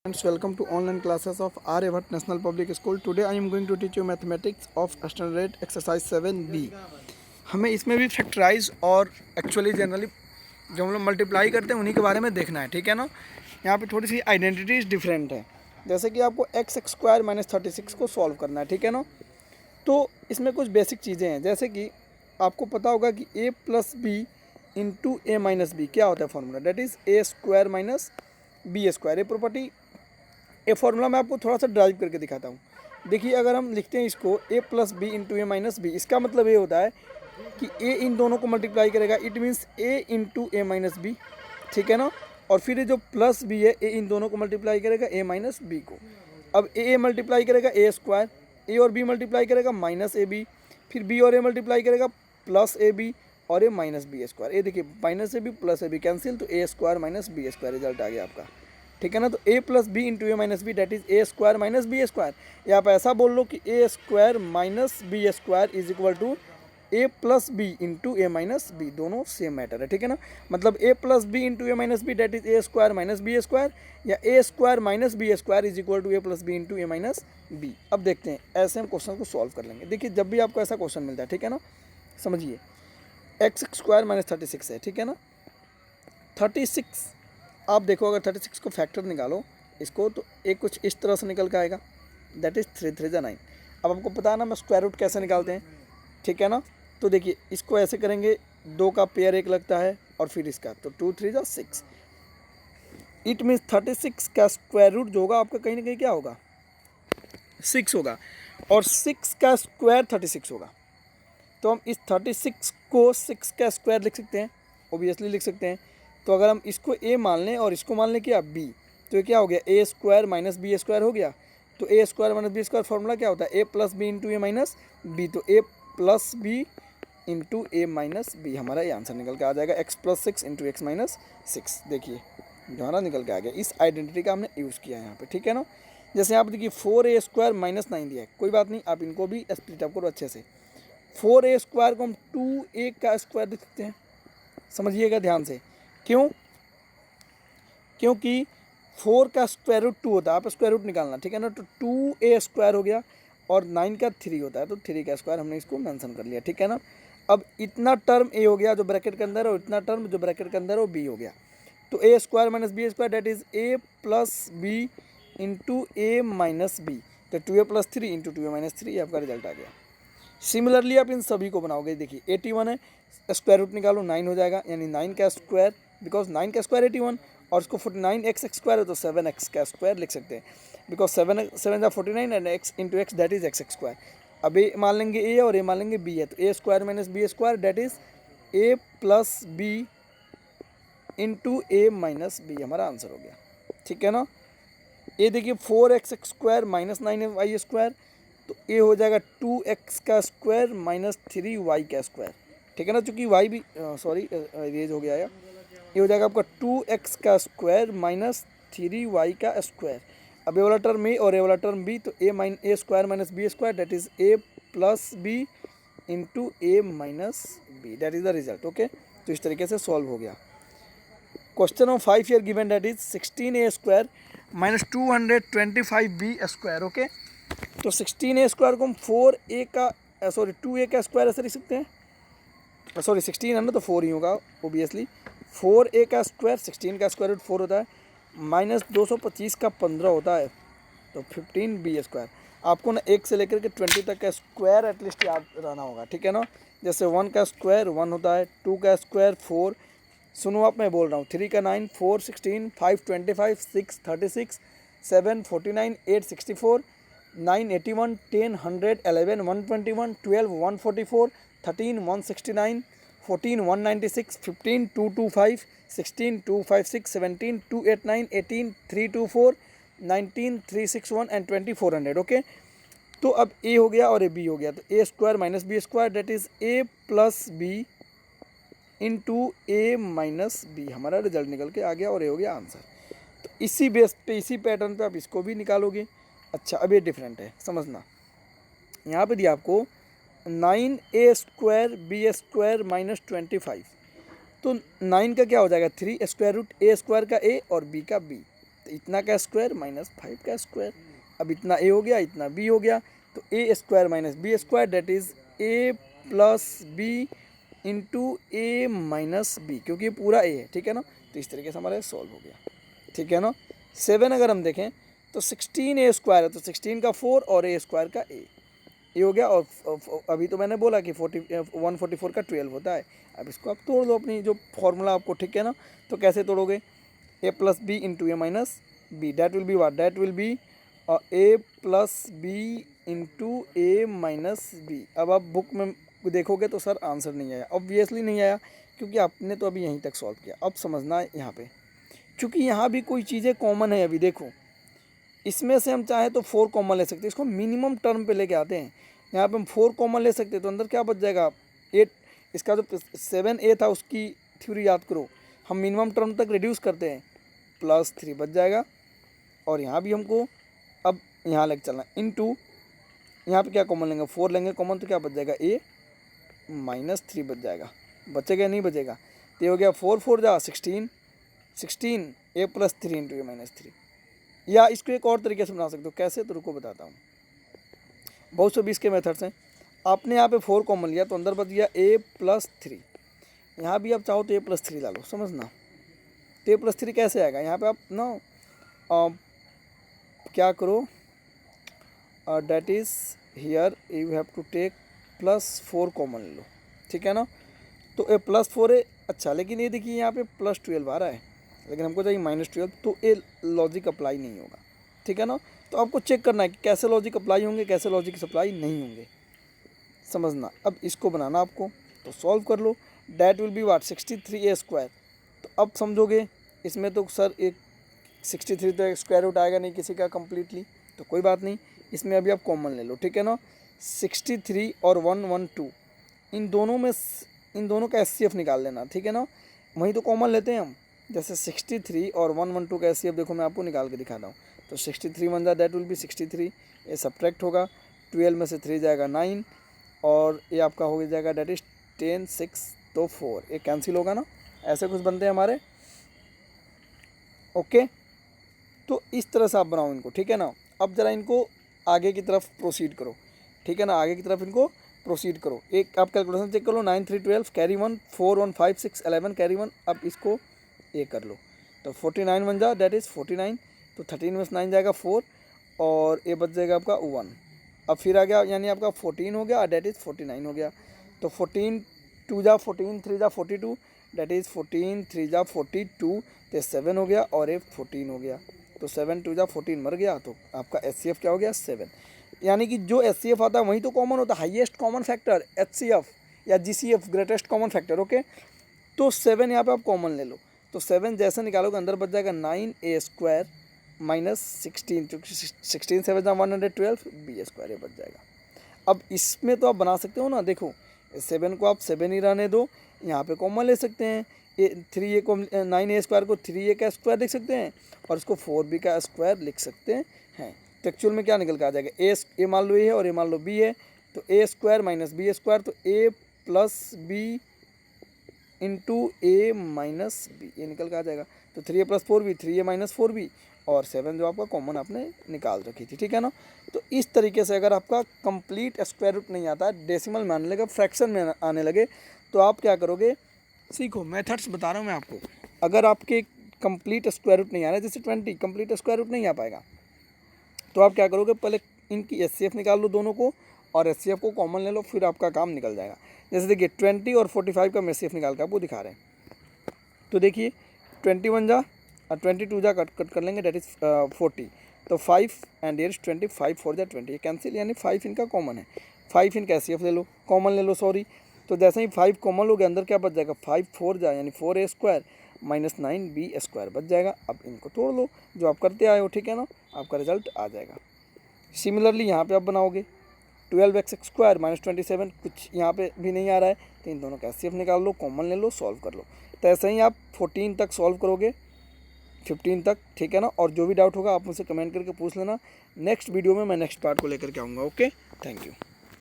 Friends, welcome to online classes of Aryabhatta National Public School. Today I am going to teach you mathematics of standard exercise 7B. हमें इसमें भी factorise और actually generally जो हम लोग multiply करते हैं उन्हीं के बारे में देखना है, ठीक है ना। यहाँ पे थोड़ी सी आइडेंटिटीज डिफरेंट है, जैसे कि आपको एक्स स्क्वायर माइनस 36 को सॉल्व करना है, ठीक है ना। तो इसमें कुछ बेसिक चीज़ें हैं, जैसे कि आपको पता होगा कि a plus B into A minus b क्या होता है formula, that is a square minus B square. ये प्रॉपर्टी ये फॉर्मूला मैं आपको थोड़ा सा ड्राइव करके दिखाता हूँ। देखिए, अगर हम लिखते हैं इसको a plus B into A minus b, इसका मतलब ये होता है कि a इन दोनों को मल्टीप्लाई करेगा, it means a into A minus b, ठीक है ना। और फिर ये जो प्लस बी है, a इन दोनों को मल्टीप्लाई करेगा a माइनस बी को। अब a मल्टीप्लाई करेगा a स्क्वायर, a और b मल्टीप्लाई करेगा माइनस ए बी, फिर b और a मल्टीप्लाई करेगा प्लस ए बी और a माइनस बी स्क्वायर। ये देखिए minus A B plus A B cancel, तो a square minus B square result आ गया आपका, ठीक है ना। तो a plus B into A minus B that is A square minus B square, या आप ऐसा बोल लो कि A square minus B square is equal to A plus B into A minus B, दोनों सेम मैटर है, ठीक है ना। मतलब A plus B into A minus B that is A square minus B square, या A square minus B square is equal to A plus B into A minus B. अब देखते हैं, ऐसे हम क्वेश्चन को सॉल्व कर लेंगे। देखिए, जब भी आपको ऐसा क्वेश्चन मिलता है, ठीक है ना, समझिए एक्स स्क्वायर माइनस 36 है, ठीक है ना। 36 आप देखो, अगर 36 को फैक्टर निकालो इसको, तो एक कुछ इस तरह से निकल के आएगा, दैट इज़ 3 3 9। अब आपको पता है ना मैं स्क्वायर रूट कैसे निकालते हैं, ठीक है ना। तो देखिए, इसको ऐसे करेंगे, 2 का पेयर एक लगता है और फिर इसका, तो 2 3 6। इट मीन्स 36 का स्क्वायर रूट जो होगा आपका कहीं ना कहीं क्या होगा, 6 होगा, और 6 का स्क्वायर 36 होगा। तो हम इस 36 को 6 का स्क्वायर लिख सकते हैं, ओबियसली लिख सकते हैं। तो अगर हम इसको a मान लें और इसको मान लें क्या b, तो ये क्या हो गया, A square minus B square हो गया। तो A square minus B square formula क्या होता है, A plus B into A minus B, तो A plus B into A minus B, हमारा ये आंसर निकल के आ जाएगा X plus 6 into X minus 6। देखिए जो हमारा निकल के आ गया, इस आइडेंटिटी का हमने यूज़ किया है यहाँ पे, ठीक है ना। जैसे यहाँ पर देखिए 4a स्क्वायर माइनस 9 दिया है, कोई बात नहीं, आप इनको भी स्प्लिट अप करो अच्छे से। 4a स्क्वायर को हम 2a का स्क्वायर लिख सकते हैं, समझिएगा ध्यान से। क्यों, क्योंकि 4 का स्क्वायर रूट 2 होता है, आप स्क्वायर रूट निकालना, ठीक है ना। तो 2a स्क्वायर हो गया, और 9 का 3 होता है, तो 3 का स्क्वायर हमने इसको मेंशन कर लिया, ठीक है ना। अब इतना टर्म a हो गया जो ब्रैकेट के अंदर है, और इतना टर्म जो ब्रैकेट के अंदर है वो b हो गया। तो a square minus B square that is a plus B into A minus B, तो 2a plus 3 into 2a minus 3, आपका रिजल्ट आ गया। सिमिलरली आप इन सभी को बनाओगे, देखिए 81 है, स्क्वायर रूट निकालो 9 हो जाएगा, यानी 9 का स्क्वायर, बिकॉज 9 का स्क्वायर 81, और इसको 49 एक्स स्क्वायर है तो 7x का स्क्वायर लिख सकते हैं, because 7 49 and x into x that is x square. अब ए मान लेंगे a और ए मान लेंगे b है, तो A square minus B square that is A plus B into A minus B, हमारा आंसर हो गया, ठीक है ना। ये देखिए 4x square minus 9y square, तो ये हो जाएगा 2x का स्क्वायर माइनस 3y का स्क्वायर, ठीक है ना। चूँकि y भी सॉरी रेज हो गया है, ये हो जाएगा आपका 2x का स्क्वायर माइनस 3y का स्क्वायर। अब ये वाला टर्म a और ये वाला टर्म b, तो A square minus B square that is a plus B into A minus B, that is the result, okay. तो इस तरीके से सॉल्व हो गया। Question of 5 year given that is 16a square माइनस 225b स्क्वायर, ओके। तो 16a square को हम 4a का सॉरी 2a का स्क्वायर ऐसे लिख सकते हैं, सॉरी 16 है ना तो 4 ही होगा ओबियसली। 4a का स्क्वायर, 16 का स्क्वायर रूट 4 होता है, माइनस 225 का 15 होता है, तो 15b स्क्वायर। आपको ना 1 से लेकर के 20 तक का स्क्वायर एटलीस्ट याद रहना होगा, ठीक है ना। जैसे 1 का स्क्वायर 1 होता है, 2 का स्क्वायर 4, सुनो आप मैं बोल रहा हूँ, 3 का 9, 4 16, 5 25, 6 36, 7 49, 8 64, 9 81, 10 100, 11 121, 12 144, 13 169, 14 196, 15 225, 16 256, 17 289, 18 324, 19 361 एंड 20 400, ओके। तो अब a हो गया और b हो गया, तो a square minus B square that is a plus B into A minus B, हमारा रिजल्ट निकल के आ गया और ये हो गया आंसर। तो इसी बेस पे, इसी पैटर्न पे आप इसको भी निकालोगे। अच्छा, अब ये डिफरेंट है, समझना। यहाँ पे दिया आपको 9a square B square minus 25, तो 9 का क्या हो जाएगा 3 स्क्वायर रूट ए स्क्वायर का a और b का b, तो इतना का स्क्वायर माइनस 5 का स्क्वायर। अब इतना ए हो गया, इतना बी हो गया, तो A square minus B square that is A plus B into A minus B, क्योंकि ये पूरा ए है, ठीक है ना। तो इस तरीके से हमारा सॉल्व हो गया, ठीक है ना। 7 अगर हम देखें तो 16 ए स्क्वायर है, तो 16 का 4 और ए स्क्वायर का ए, ये हो गया। और अभी तो मैंने बोला कि 144 का 12 होता है। अब इसको आप तोड़ दो अपनी जो फॉर्मूला आपको, ठीक है ना। तो कैसे तोड़ोगे, A plus B into A minus B, that will be what, that will be A plus B into A minus B. अब आप बुक में देखोगे तो सर आंसर नहीं आया, ऑब्वियसली नहीं आया, क्योंकि आपने तो अभी यहीं तक सॉल्व किया। अब समझना है यहाँ पे, क्योंकि यहाँ भी कोई चीज़ें कॉमन है। अभी देखो इसमें से हम चाहे तो 4 कॉमन ले सकते हैं, इसको मिनिमम टर्म पे लेके आते हैं। यहाँ पे हम 4 कॉमन ले सकते हैं, तो अंदर क्या बच जाएगा 8। इसका जो 7a था उसकी थ्योरी याद करो, हम मिनिमम टर्म तक रिड्यूस करते हैं, प्लस 3 बच जाएगा। और यहाँ भी हमको अब यहाँ लेके चलना इनटू, यहाँ पे क्या कॉमन लेंगे, 4 लेंगे कॉमन, तो क्या बच जाएगा a माइनस 3 बच जाएगा। बचेगा नहीं बचेगा, तो ये हो गया 4 4 जा 16, 16 a plus 3 into A minus 3। या इसको एक और तरीके से बना सकते हो, कैसे तो रुको बताता हूँ। बहुत से 20 के मेथड्स हैं। आपने यहाँ पे 4 कॉमन लिया तो अंदर बच गया a प्लस 3। यहाँ भी आप चाहो तो a प्लस 3 डालो, समझना। तो a प्लस 3 कैसे आएगा, यहाँ पे आप ना क्या करो, that is here you have to take plus 4 common ले लो, ठीक है ना। तो a प्लस 4 है, अच्छा, लेकिन ये देखिए यहाँ पे प्लस 12 आ रहा है, लेकिन हमको चाहिए माइनस 12, तो ये लॉजिक अप्लाई नहीं होगा, ठीक है ना। तो आपको चेक करना है कि कैसे लॉजिक अप्लाई होंगे, कैसे लॉजिक सप्लाई नहीं होंगे, समझना। अब इसको बनाना आपको, तो सॉल्व कर लो, that will be what 63a square. तो अब समझोगे इसमें तो सर एक 63 तो एक स्क्वायर रूट आएगा नहीं किसी का कम्प्लीटली, तो कोई बात नहीं, इसमें अभी आप कॉमन ले लो, ठीक है ना। 63 और 112 इन दोनों का SCF निकाल लेना, ठीक है ना। वहीं तो कॉमन लेते हैं हम, जैसे 63 और 112 का SCF देखो मैं आपको निकाल के दिखाता हूँ। तो 63 बन जाए दैट विल बी 63, ये सब्ट्रैक्ट होगा, 12 में से 3 जाएगा 9, और ये आपका हो जाएगा डेट इज 10 6, तो 4, ये कैंसिल होगा ना, ऐसे कुछ बनते हैं हमारे। ओके, तो इस तरह से आप बनाओ इनको, ठीक है ना। अब ज़रा इनको आगे की तरफ प्रोसीड करो, ठीक है ना, आगे की तरफ इनको प्रोसीड करो। एक आप कैलकुलेशन चेक कर लो, 9 3 12 कैरी 1, 4 1 5 6 11 कैरी 1। अब इसको ये कर लो, तो 49 बन जा, डेट इज़ 49, तो 13 में से 9 जाएगा 4, और ये बच जाएगा आपका 1। अब फिर आ गया, यानी आपका 14 हो गया, डेट इज़ 49 हो गया। तो 14 2 जा 14, 3 जा 42, डेट इज़ 14 3 जा 42, तो 7 हो गया, और ये 14 हो गया, तो 7 2 जा 14 मर गया, तो आपका SCF क्या हो गया 7। यानी कि जो SCF आता है वही तो कॉमन होता है, हाईएस्ट कॉमन फैक्टर HCF या GCF greatest common factor, okay. तो 7 यहाँ पे आप कॉमन ले लो, तो 7 जैसे निकालोगे अंदर बच जाएगा 9a स्क्वायर माइनस 16, क्योंकि 16 7 112 b स्क्वायर ये बच जाएगा। अब इसमें तो आप बना सकते हो ना, देखो 7 को आप 7 ही रहने दो, यहाँ पे कॉमन ले सकते हैं, ये 3a को 9a स्क्वायर को 3a का स्क्वायर लिख सकते हैं, और इसको 4b का स्क्वायर लिख सकते हैं। तो एक्चुअल में क्या निकल के आ जाएगा, ए मान लो ये है और ए मान लो b है, तो a square minus b square, तो a plus b into A minus b, ये निकल के आ जाएगा। तो 3a plus 4b, 3a minus 4b, और 7 जो आपका कॉमन आपने निकाल रखी थी, ठीक है ना। तो इस तरीके से अगर आपका कंप्लीट स्क्वायर रूट नहीं आता, डेसिमल में आने लगे, फ्रैक्शन में आने लगे, तो आप क्या करोगे, सीखो मेथड्स बता रहा हूँ मैं आपको। अगर आपके कंप्लीट स्क्वायर रूट नहीं आ रहा है, जैसे 20 कंप्लीट स्क्वायर रूट नहीं आ पाएगा, तो आप क्या करोगे, पहले इनकी SCF निकाल लो दोनों को, और SCF को कॉमन ले लो, फिर आपका काम निकल जाएगा। जैसे देखिए 20 और 45 का हम SCF निकाल के आपको दिखा रहे हैं। तो देखिए 21 जा और 22 जा कट कर लेंगे, डेट इज़ 40, तो 5 एंड इयर्स 20, 5 4 जा 20, ये कैंसिल, यानी 5 इनका कॉमन है, 5 इनका SCF ले लो, कॉमन ले लो, सॉरी। तो जैसे ही 5 कॉमन लोगे अंदर क्या बच जाएगा, 5 4 जा यानी 4a square minus 9b square बच जाएगा। अब इनको तोड़ लो जो आप करते आए हो, ठीक है ना, आपका रिजल्ट आ जाएगा। सिमिलरली यहाँ पे आप बनाओगे 12x स्क्वायर माइनस 27, कुछ यहाँ पे भी नहीं आ रहा है, तो इन दोनों का SCF निकाल लो, कॉमन ले लो, सॉल्व कर लो। तो ऐसे ही आप 14 तक सॉल्व करोगे, 15 तक, ठीक है ना। और जो भी डाउट होगा आप मुझसे कमेंट करके पूछ लेना, नेक्स्ट वीडियो में मैं नेक्स्ट पार्ट को लेकर के आऊँगा। Okay, thank you.